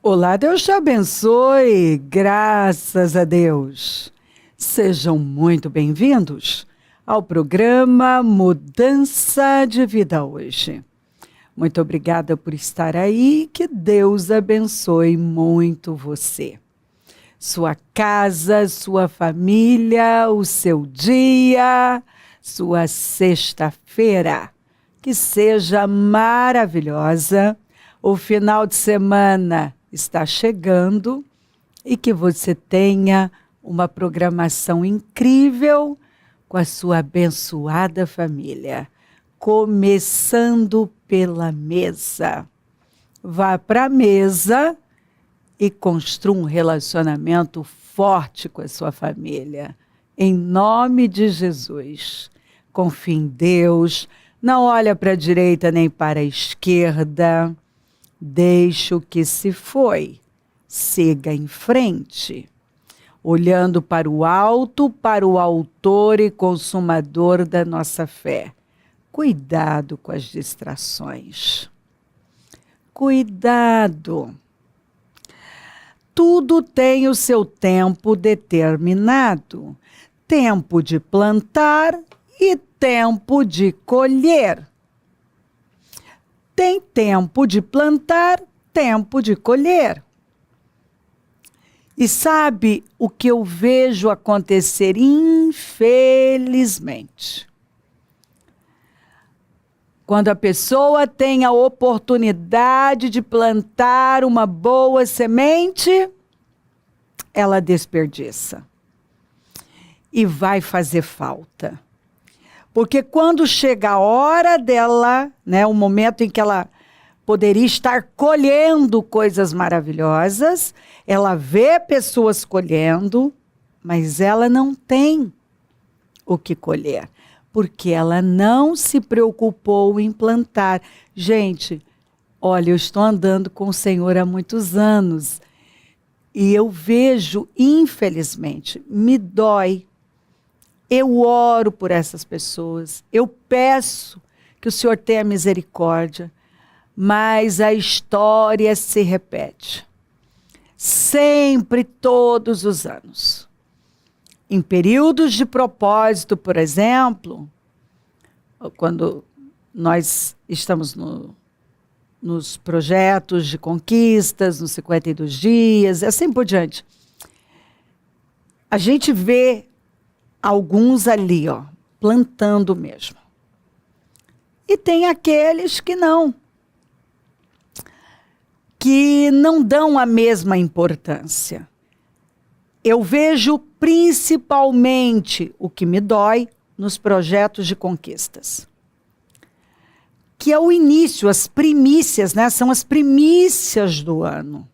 Olá, Deus te abençoe, graças a Deus. Sejam muito bem-vindos ao programa Mudança de Vida hoje. Muito obrigada por estar aí, que Deus abençoe muito você. Sua casa, sua família, o seu dia, sua sexta-feira. Que seja maravilhosa. O final de semana está chegando e que você tenha uma programação incrível com a sua abençoada família. Começando pela mesa. Vá para a mesa e construa um relacionamento forte com a sua família. Em nome de Jesus. Confie em Deus. Não olha para a direita nem para a esquerda. Deixe o que se foi. Siga em frente. Olhando para o alto, para o autor e consumador da nossa fé. Cuidado com as distrações. Cuidado. Tudo tem o seu tempo determinado. Tempo de plantar e tempo de colher. Tem tempo de plantar, tempo de colher. E sabe o que eu vejo acontecer, infelizmente? Quando a pessoa tem a oportunidade de plantar uma boa semente, ela desperdiça. E vai fazer falta. Porque quando chega a hora dela, né, o momento em que ela poderia estar colhendo coisas maravilhosas, ela vê pessoas colhendo, mas ela não tem o que colher, porque ela não se preocupou em plantar. Gente, olha, eu estou andando com o Senhor há muitos anos e eu vejo, infelizmente, me dói. Eu oro por essas pessoas, eu peço que o Senhor tenha misericórdia, mas a história se repete. Sempre, todos os anos. Em períodos de propósito, por exemplo, quando nós estamos nos projetos de conquistas, nos 52 dias, assim por diante, a gente vê alguns ali, plantando mesmo. E tem aqueles que não dão a mesma importância. Eu vejo principalmente o que me dói nos projetos de conquistas. Que é o início, as primícias, né? São as primícias do ano.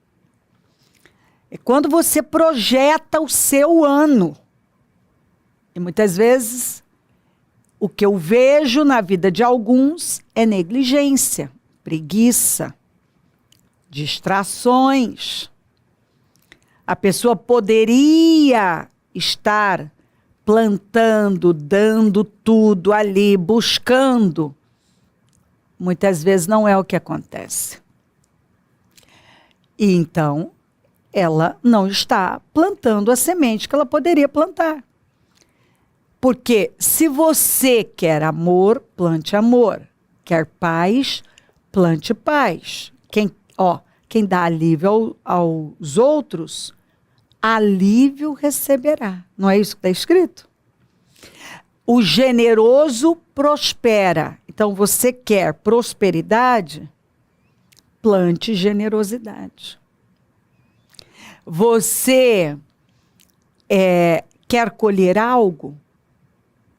É quando você projeta o seu ano. E muitas vezes, o que eu vejo na vida de alguns é negligência, preguiça, distrações. A pessoa poderia estar plantando, dando tudo ali, buscando. Muitas vezes não é o que acontece. E então, ela não está plantando a semente que ela poderia plantar. Porque se você quer amor, plante amor. Quer paz, plante paz. Quem dá alívio aos outros, alívio receberá. Não é isso que está escrito? O generoso prospera. Então, você quer prosperidade? Plante generosidade. Você quer colher algo?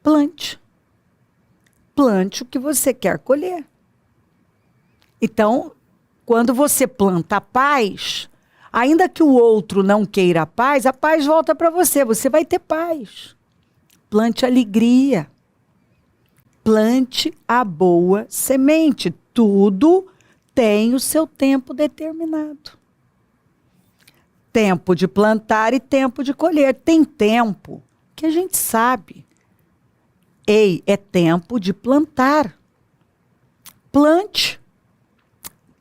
Plante. Plante o que você quer colher. Então, quando você planta a paz, ainda que o outro não queira a paz volta para você. Você vai ter paz. Plante alegria. Plante a boa semente. Tudo tem o seu tempo determinado. Tempo de plantar e tempo de colher. Tem tempo que a gente sabe. Ei, é tempo de plantar. Plante.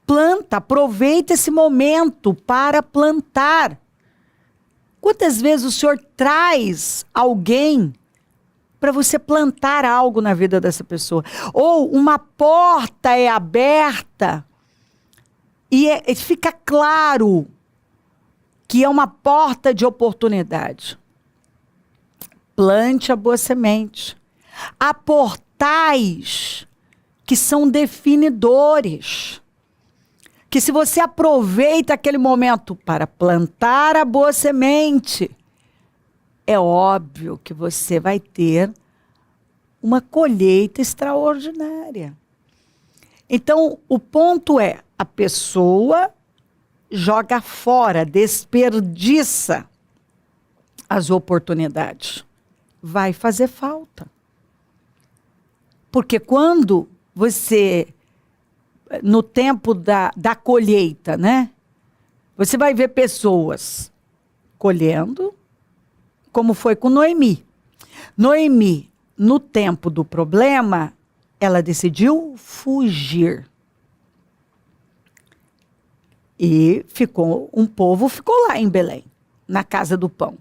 planta, aproveita esse momento para plantar. Quantas vezes o Senhor traz alguém para você plantar algo na vida dessa pessoa? Ou uma porta é aberta e fica claro que é uma porta de oportunidade. Plante a boa semente. Há portais que são definidores. Que se você aproveita aquele momento para plantar a boa semente, é óbvio que você vai ter uma colheita extraordinária. Então, o ponto é, a pessoa joga fora, desperdiça as oportunidades. Vai fazer falta. Porque quando você, no tempo da colheita, né? Você vai ver pessoas colhendo, como foi com Noemi. Noemi, no tempo do problema, ela decidiu fugir. E um povo ficou lá em Belém, na casa do pão.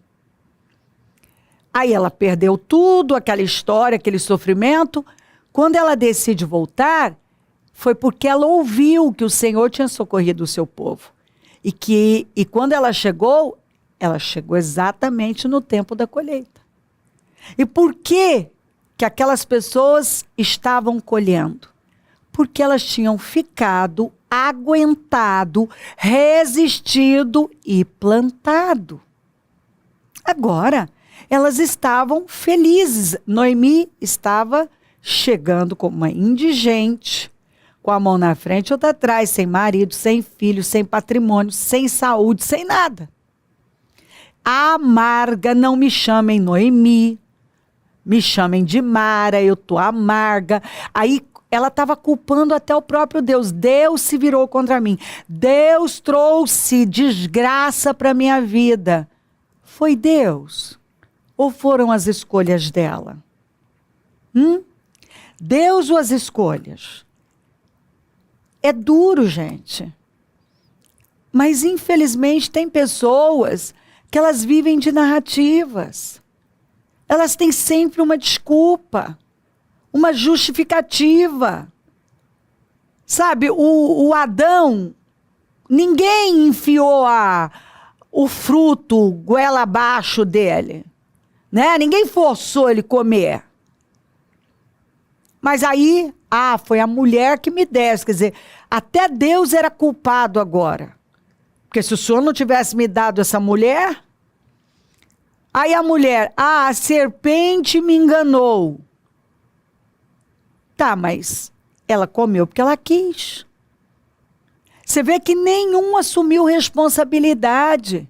Aí ela perdeu tudo, aquela história, aquele sofrimento. Quando ela decide voltar, foi porque ela ouviu que o Senhor tinha socorrido o seu povo. E quando ela chegou exatamente no tempo da colheita. E por que aquelas pessoas estavam colhendo? Porque elas tinham ficado, aguentado, resistido e plantado. Agora, elas estavam felizes. Noemi estava chegando como uma indigente, com a mão na frente e outra atrás, sem marido, sem filho, sem patrimônio, sem saúde, sem nada. Amarga, não me chamem Noemi, me chamem de Mara, eu tô amarga. Aí ela estava culpando até o próprio Deus. Deus se virou contra mim. Deus trouxe desgraça para minha vida. Foi Deus? Ou foram as escolhas dela? Deus ou as escolhas? É duro, gente. Mas, infelizmente, tem pessoas que elas vivem de narrativas. Elas têm sempre uma desculpa, uma justificativa. Sabe, o Adão, ninguém enfiou o fruto goela abaixo dele, né? Ninguém forçou ele comer. Mas aí, foi a mulher que me desse. Quer dizer, até Deus era culpado agora. Porque se o Senhor não tivesse me dado essa mulher... Aí a mulher, a serpente me enganou. Tá, mas ela comeu porque ela quis. Você vê que nenhum assumiu responsabilidade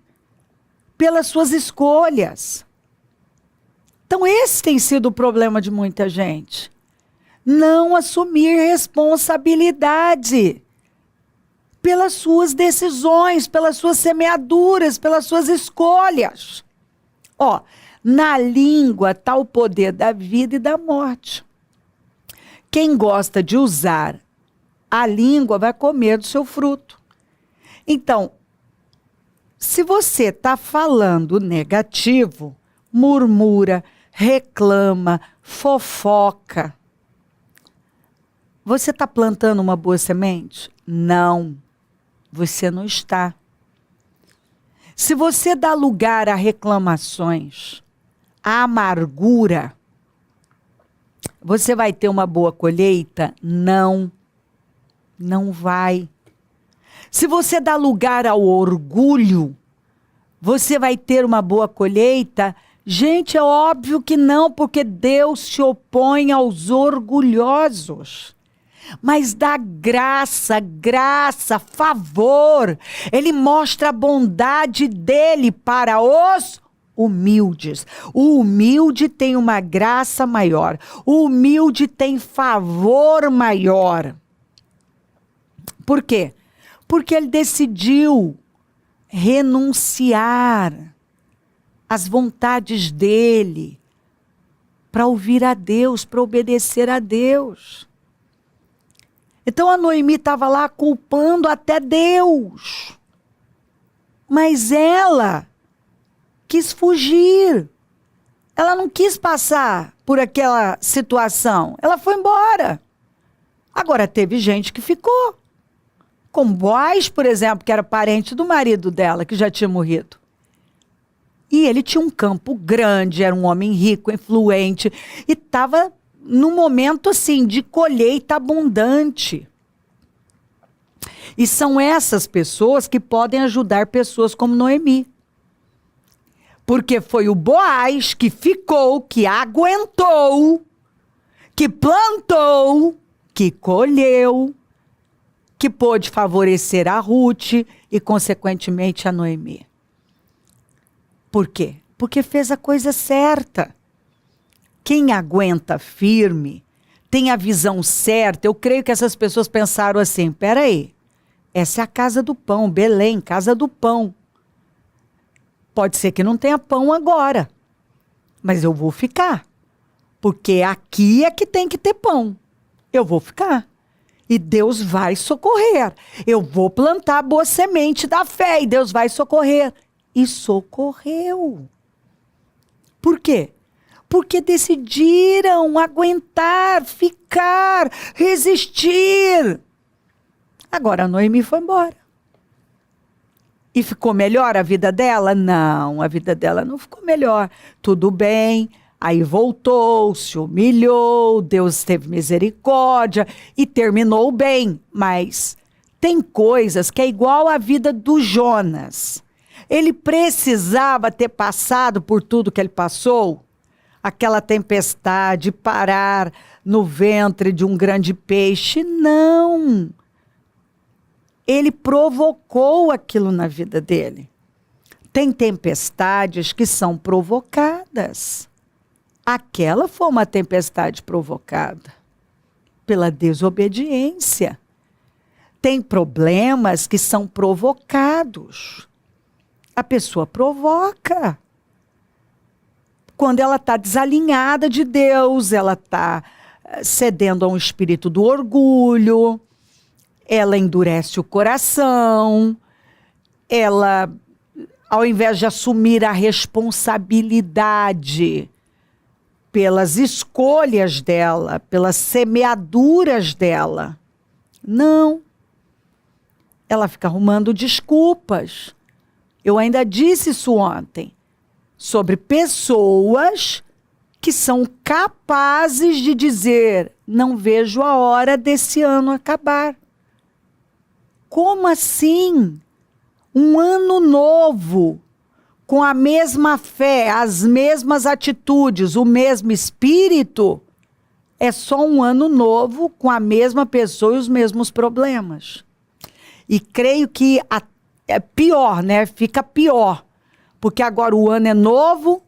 pelas suas escolhas. Então esse tem sido o problema de muita gente. Não assumir responsabilidade pelas suas decisões, pelas suas semeaduras, pelas suas escolhas. Na língua está o poder da vida e da morte. Quem gosta de usar a língua vai comer do seu fruto. Então, se você está falando negativo, murmura, reclama, fofoca, você está plantando uma boa semente? Não, você não está. Se você dá lugar a reclamações, a amargura, você vai ter uma boa colheita? Não, não vai. Se você dá lugar ao orgulho, você vai ter uma boa colheita? Gente, é óbvio que não, porque Deus se opõe aos orgulhosos. Mas dá graça, favor. Ele mostra a bondade dele para os humildes. O humilde tem uma graça maior. O humilde tem favor maior. Por quê? Porque ele decidiu renunciar às vontades dele para ouvir a Deus, para obedecer a Deus. Então a Noemi estava lá culpando até Deus. Mas ela quis fugir. Ela não quis passar por aquela situação. Ela foi embora. Agora teve gente que ficou. Como Boaz, por exemplo, que era parente do marido dela, que já tinha morrido. E ele tinha um campo grande, era um homem rico, influente, e estava num momento assim de colheita abundante. E são essas pessoas que podem ajudar pessoas como Noemi. Porque foi o Boaz que ficou, que aguentou, que plantou, que colheu, que pôde favorecer a Ruth e, consequentemente, a Noemi. Por quê? Porque fez a coisa certa. Quem aguenta firme, tem a visão certa. Eu creio que essas pessoas pensaram assim, peraí, essa é a casa do pão, Belém, casa do pão. Pode ser que não tenha pão agora, mas eu vou ficar. Porque aqui é que tem que ter pão. Eu vou ficar. E Deus vai socorrer. Eu vou plantar a boa semente da fé e Deus vai socorrer. E socorreu. Por quê? Porque decidiram aguentar, ficar, resistir. Agora a Noemi foi embora. E ficou melhor a vida dela? Não, a vida dela não ficou melhor. Tudo bem, aí voltou, se humilhou, Deus teve misericórdia e terminou bem. Mas tem coisas que é igual à vida do Jonas. Ele precisava ter passado por tudo que ele passou. Aquela tempestade, parar no ventre de um grande peixe. Não. Ele provocou aquilo na vida dele. Tem tempestades que são provocadas. Aquela foi uma tempestade provocada pela desobediência. Tem problemas que são provocados. A pessoa provoca. Quando ela está desalinhada de Deus, ela está cedendo a um espírito do orgulho, ela endurece o coração, ela, ao invés de assumir a responsabilidade pelas escolhas dela, pelas semeaduras dela, não. Ela fica arrumando desculpas. Eu ainda disse isso ontem, sobre pessoas que são capazes de dizer, não vejo a hora desse ano acabar. Como assim? Um ano novo, com a mesma fé, as mesmas atitudes, o mesmo espírito, é só um ano novo com a mesma pessoa e os mesmos problemas. E creio que é pior, né? Fica pior. Porque agora o ano é novo,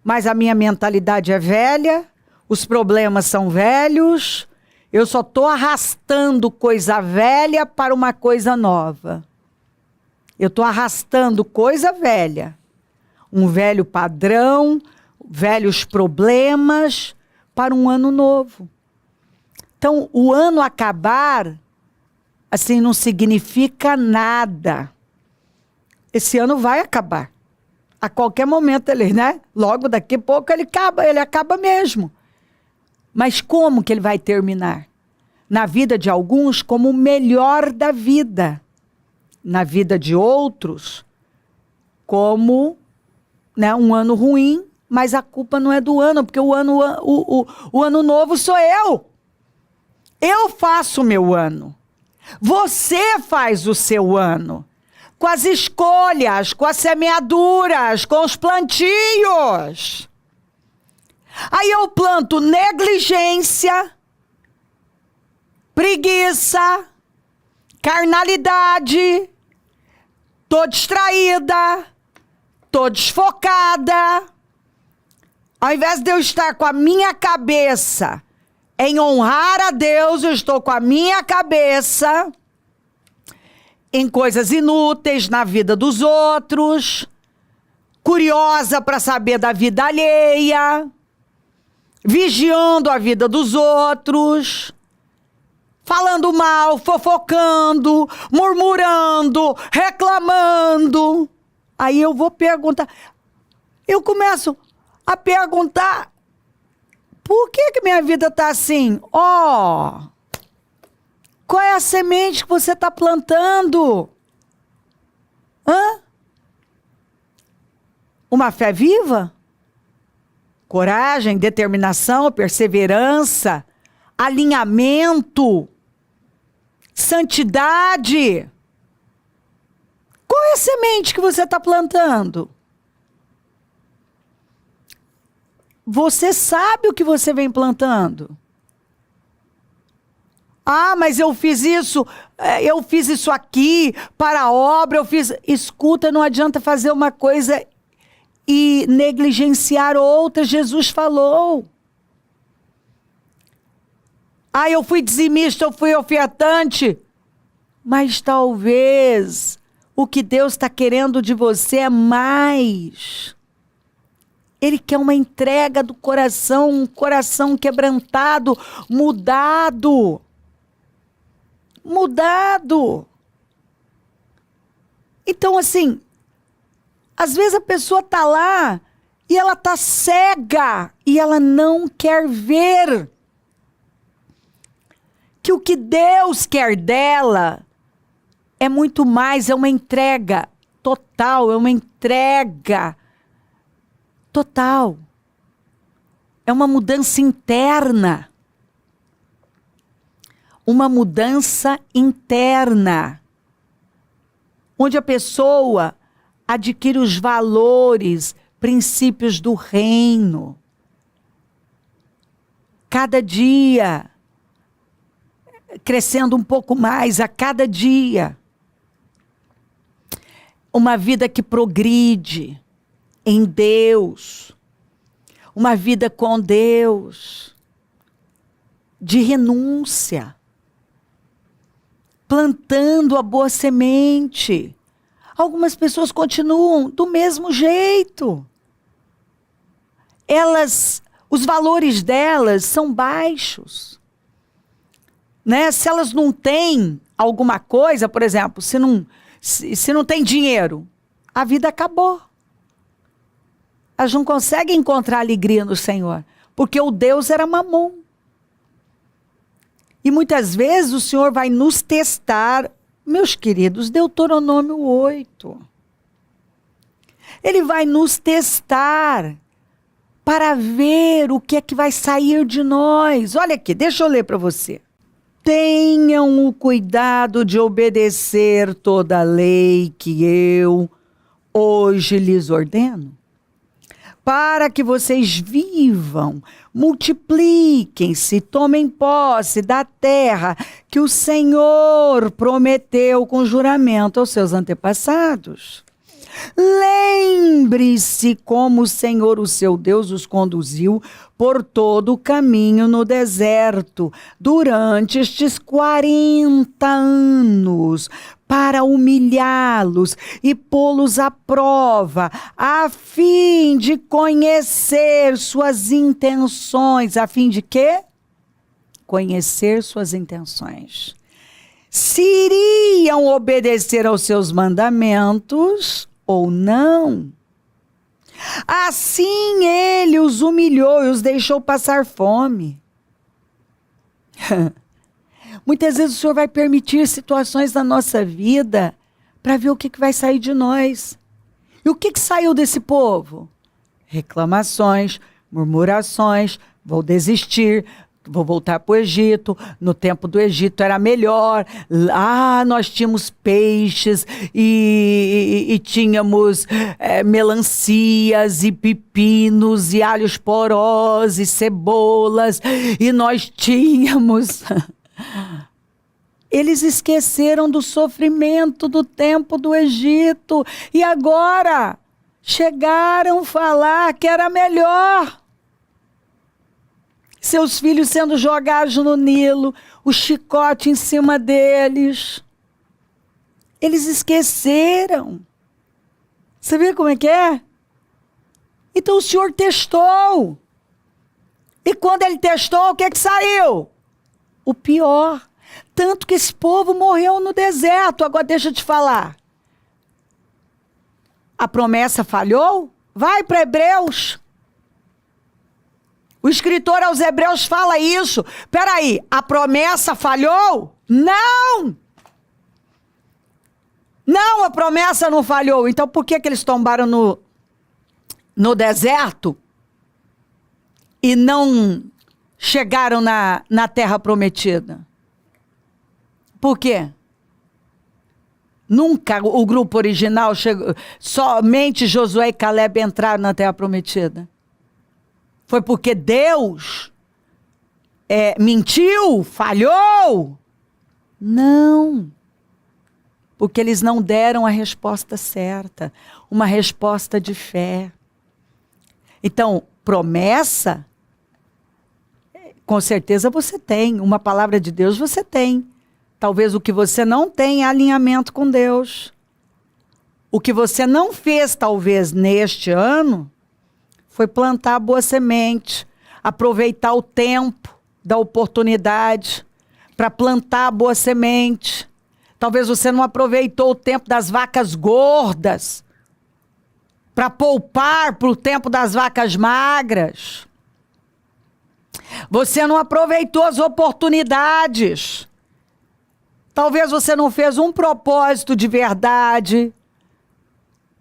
mas a minha mentalidade é velha, os problemas são velhos, eu só estou arrastando coisa velha para uma coisa nova. Eu estou arrastando coisa velha, um velho padrão, velhos problemas, para um ano novo. Então, o ano acabar, assim, não significa nada. Esse ano vai acabar. A qualquer momento ele, né? Logo daqui a pouco ele acaba mesmo. Mas como que ele vai terminar? Na vida de alguns, como o melhor da vida. Na vida de outros, como, né, um ano ruim, mas a culpa não é do ano, porque o ano novo sou eu. Eu faço o meu ano. Você faz o seu ano. Com as escolhas, com as semeaduras, com os plantios. Aí eu planto negligência, preguiça, carnalidade, tô distraída, tô desfocada. Ao invés de eu estar com a minha cabeça em honrar a Deus, eu estou com a minha cabeça em coisas inúteis na vida dos outros, curiosa para saber da vida alheia, vigiando a vida dos outros, falando mal, fofocando, murmurando, reclamando. Aí eu vou perguntar, eu começo a perguntar, por que minha vida está assim? Qual é a semente que você está plantando? Uma fé viva? Coragem, determinação, perseverança, alinhamento, santidade. Qual é a semente que você está plantando? Você sabe o que você vem plantando? Mas eu fiz isso aqui para a obra, Escuta, não adianta fazer uma coisa e negligenciar outra. Jesus falou. Eu fui dizimista, eu fui ofertante. Mas talvez o que Deus está querendo de você é mais. Ele quer uma entrega do coração, um coração quebrantado, mudado. Então, assim, às vezes a pessoa está lá e ela está cega e ela não quer ver que o que Deus quer dela é muito mais, é uma entrega total, é uma entrega total. É uma mudança interna. Uma mudança interna. Onde a pessoa adquire os valores, princípios do reino. Cada dia, crescendo um pouco mais a cada dia. Uma vida que progride em Deus. Uma vida com Deus. De renúncia. Plantando a boa semente. Algumas pessoas continuam do mesmo jeito. Os valores delas são baixos. Né? Se elas não têm alguma coisa, por exemplo, se não tem dinheiro, a vida acabou. Elas não conseguem encontrar alegria no Senhor, porque o Deus era Mamon. E muitas vezes o Senhor vai nos testar, meus queridos, Deuteronômio 8. Ele vai nos testar para ver o que é que vai sair de nós. Olha aqui, deixa eu ler para você. Tenham o cuidado de obedecer toda a lei que eu hoje lhes ordeno, para que vocês vivam, multipliquem-se, tomem posse da terra que o Senhor prometeu com juramento aos seus antepassados. Lembre-se como o Senhor, o seu Deus, os conduziu por todo o caminho no deserto, durante estes 40 anos, para humilhá-los e pô-los à prova, a fim de conhecer suas intenções. A fim de quê? Conhecer suas intenções. Se iriam obedecer aos seus mandamentos ou não. Assim ele os humilhou e os deixou passar fome. Muitas vezes o Senhor vai permitir situações na nossa vida para ver o que vai sair de nós. E o que saiu desse povo? Reclamações, murmurações, vou desistir, vou voltar para o Egito. No tempo do Egito era melhor. Nós tínhamos peixes e tínhamos melancias e pepinos e alhos porós e cebolas. E nós tínhamos... Eles esqueceram do sofrimento do tempo do Egito. E agora chegaram a falar que era melhor. Seus filhos sendo jogados no Nilo, o chicote em cima deles. Eles esqueceram. Você vê como é que é? Então o Senhor testou. E quando ele testou, o que saiu? O pior. tanto que esse povo morreu no deserto. Agora deixa eu te falar. A promessa falhou? Vai para Hebreus. O escritor aos Hebreus fala isso. Peraí, a promessa falhou? Não! Não, a promessa não falhou. Então por que eles tombaram no deserto e não chegaram na terra prometida? Por quê? Nunca o grupo original chegou, somente Josué e Caleb entraram na terra prometida. Foi porque Deus mentiu, falhou? Não. Porque eles não deram a resposta certa, uma resposta de fé. Então, promessa, com certeza você tem, uma palavra de Deus você tem. Talvez o que você não tem é alinhamento com Deus. O que você não fez, talvez, neste ano, foi plantar a boa semente, aproveitar o tempo da oportunidade para plantar a boa semente. Talvez você não aproveitou o tempo das vacas gordas para poupar para o tempo das vacas magras. Você não aproveitou as oportunidades. Talvez você não fez um propósito de verdade.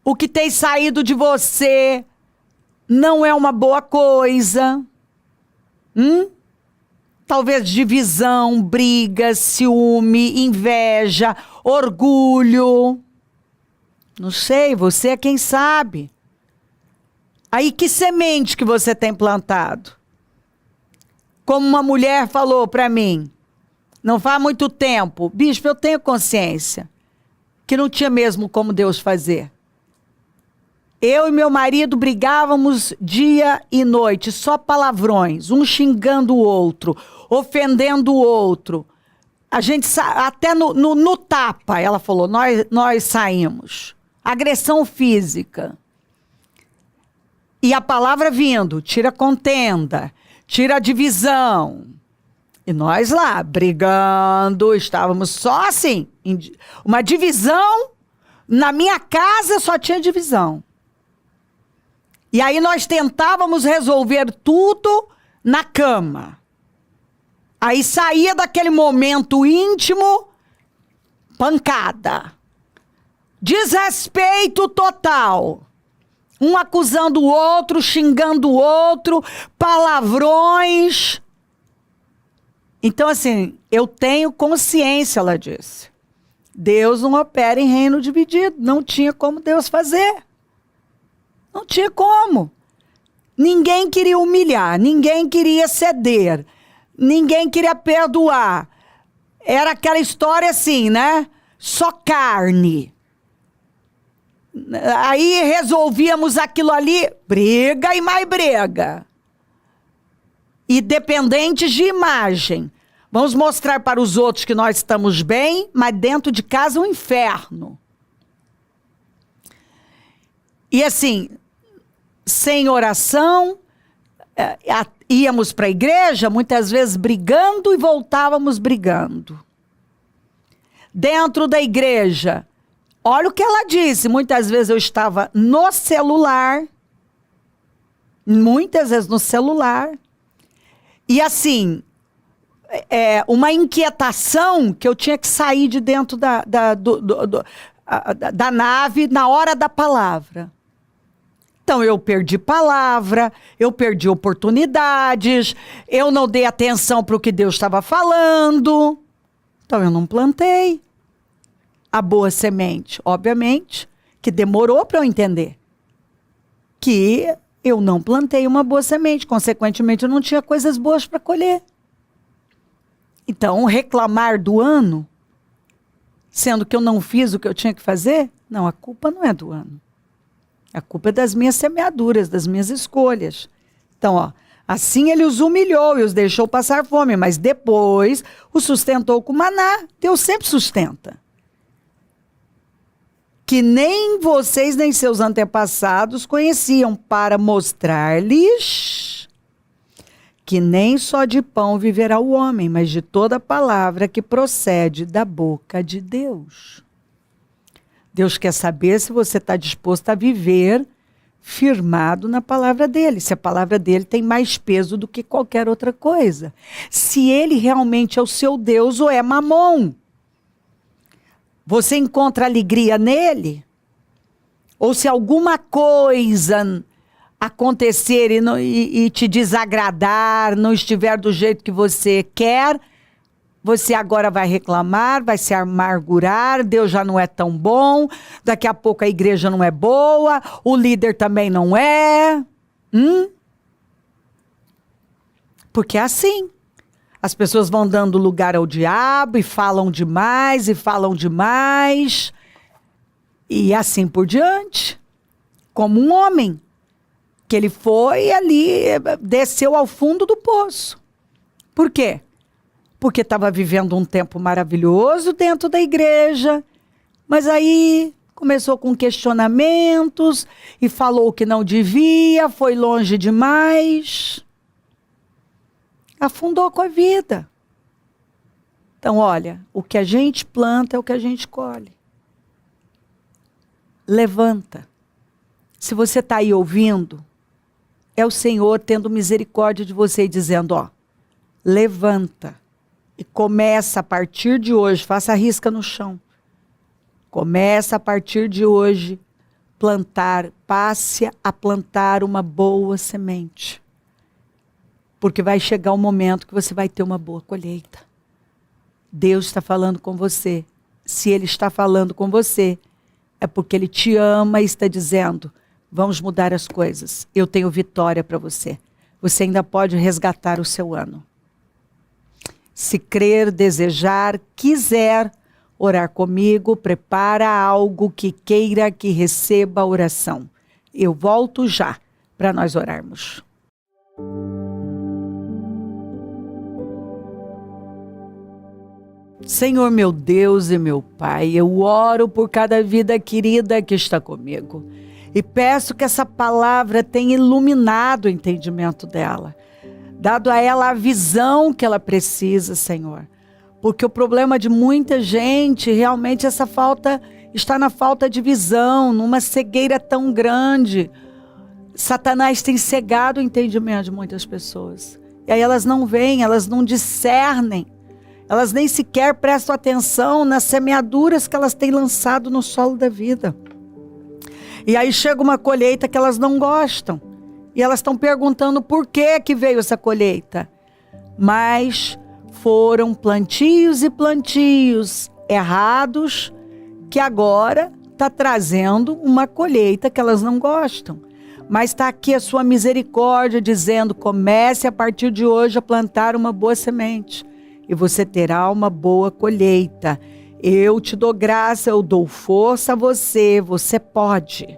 O que tem saído de você não é uma boa coisa. Talvez divisão, brigas, ciúme, inveja, orgulho. Não sei, você é quem sabe. Aí que semente que você tem plantado? Como uma mulher falou para mim, não faz muito tempo, bispo, eu tenho consciência que não tinha mesmo como Deus fazer. Eu e meu marido brigávamos dia e noite, só palavrões, um xingando o outro, ofendendo o outro. A gente até no tapa, ela falou, nós saímos. Agressão física. E a palavra vindo, tira contenda, tira divisão. E nós lá, brigando, estávamos só assim, uma divisão, na minha casa só tinha divisão. E aí nós tentávamos resolver tudo na cama. Aí saía daquele momento íntimo, pancada. Desrespeito total. Um acusando o outro, xingando o outro, palavrões. Então, assim, eu tenho consciência, ela disse. Deus não opera em reino dividido. Não tinha como Deus fazer. Não tinha como. Ninguém queria humilhar, ninguém queria ceder, ninguém queria perdoar. Era aquela história assim, né? Só carne. Aí resolvíamos aquilo ali, briga e mais briga. E dependentes de imagem. Vamos mostrar para os outros que nós estamos bem, mas dentro de casa é um inferno. E assim, sem oração, íamos para a igreja, muitas vezes brigando e voltávamos brigando. Dentro da igreja, olha o que ela disse, muitas vezes eu estava no celular, muitas vezes no celular, e assim, uma inquietação que eu tinha que sair de dentro da nave na hora da palavra. Então, eu perdi palavra, eu perdi oportunidades, eu não dei atenção para o que Deus estava falando. Então, eu não plantei a boa semente. Obviamente que demorou para eu entender que eu não plantei uma boa semente. Consequentemente, eu não tinha coisas boas para colher. Então, reclamar do ano, sendo que eu não fiz o que eu tinha que fazer, não, a culpa não é do ano. A culpa é das minhas semeaduras, das minhas escolhas. Então, ó, assim ele os humilhou e os deixou passar fome, mas depois os sustentou com maná. Deus sempre sustenta. Que nem vocês nem seus antepassados conheciam, para mostrar-lhes que nem só de pão viverá o homem, mas de toda palavra que procede da boca de Deus. Deus quer saber se você está disposto a viver firmado na palavra dele, se a palavra dele tem mais peso do que qualquer outra coisa. Se ele realmente é o seu Deus ou é Mamon. Você encontra alegria nele? Ou se alguma coisa acontecer e te desagradar, não estiver do jeito que você quer, você agora vai reclamar, vai se amargurar, Deus já não é tão bom, daqui a pouco a igreja não é boa, o líder também não é. Porque é assim. As pessoas vão dando lugar ao diabo e falam demais, e assim por diante. Como um homem, que ele foi ali, desceu ao fundo do poço. Por quê? Porque estava vivendo um tempo maravilhoso dentro da igreja, mas aí começou com questionamentos e falou que não devia, foi longe demais, afundou com a vida. Então, olha, o que a gente planta é o que a gente colhe. Levanta. Se você está aí ouvindo, é o Senhor tendo misericórdia de você e dizendo, ó, levanta e começa a partir de hoje, faça a risca no chão. Começa a partir de hoje passe a plantar uma boa semente. Porque vai chegar um momento que você vai ter uma boa colheita. Deus está falando com você. Se Ele está falando com você, é porque Ele te ama e está dizendo, vamos mudar as coisas. Eu tenho vitória para você. Você ainda pode resgatar o seu ano. Se crer, desejar, quiser orar comigo, prepara algo que queira que receba a oração. Eu volto já para nós orarmos. Senhor meu Deus e meu Pai, eu oro por cada vida querida que está comigo. E peço que essa palavra tenha iluminado o entendimento dela. Dado a ela a visão que ela precisa, Senhor. Porque o problema de muita gente, realmente está na falta de visão, numa cegueira tão grande. Satanás tem cegado o entendimento de muitas pessoas. E aí elas não veem, elas não discernem. Elas nem sequer prestam atenção nas semeaduras que elas têm lançado no solo da vida. E aí chega uma colheita que elas não gostam. E elas estão perguntando por que veio essa colheita. Mas foram plantios e plantios errados que agora está trazendo uma colheita que elas não gostam. Mas está aqui a sua misericórdia dizendo, comece a partir de hoje a plantar uma boa semente. E você terá uma boa colheita. Eu te dou graça, eu dou força a você, você pode.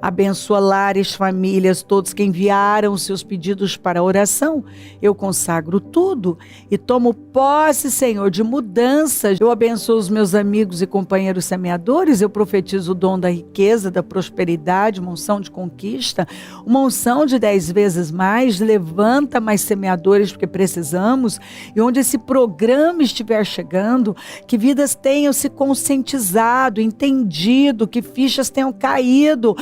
Abençoa lares, famílias, todos que enviaram seus pedidos para a oração. Eu consagro tudo e tomo posse, Senhor, de mudanças. Eu abençoo os meus amigos e companheiros semeadores. Eu profetizo o dom da riqueza, da prosperidade, uma unção de conquista, uma unção de 10 vezes mais. Levanta mais semeadores porque precisamos. E onde esse programa estiver chegando, que vidas tenham se conscientizado, entendido, que fichas tenham caído.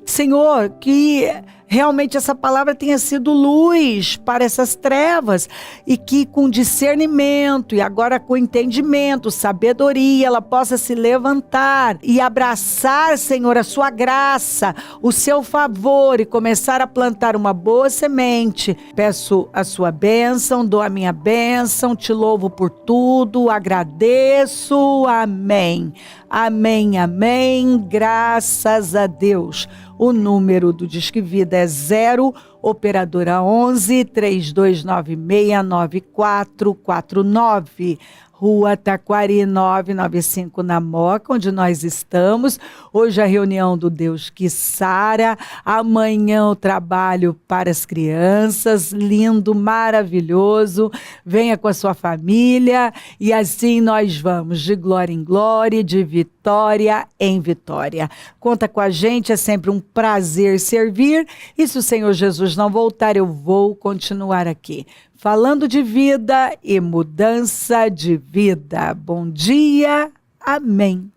Senhor, que realmente essa palavra tenha sido luz para essas trevas e que com discernimento e agora com entendimento, sabedoria, ela possa se levantar e abraçar, Senhor, a sua graça, o seu favor e começar a plantar uma boa semente. Peço a sua bênção, dou a minha bênção, te louvo por tudo, agradeço, amém. Amém, amém, graças a Deus. O número do Disque Vida é 0, operadora 11 3296 9449. Rua Taquari 995 na Moca, onde nós estamos. Hoje a reunião do Deus que Sara. Amanhã o trabalho para as crianças. Lindo, maravilhoso. Venha com a sua família. E assim nós vamos de glória em glória, de vitória em vitória. Conta com a gente, é sempre um prazer servir. E se o Senhor Jesus não voltar, eu vou continuar aqui. falando de vida e mudança de vida. Bom dia, amém.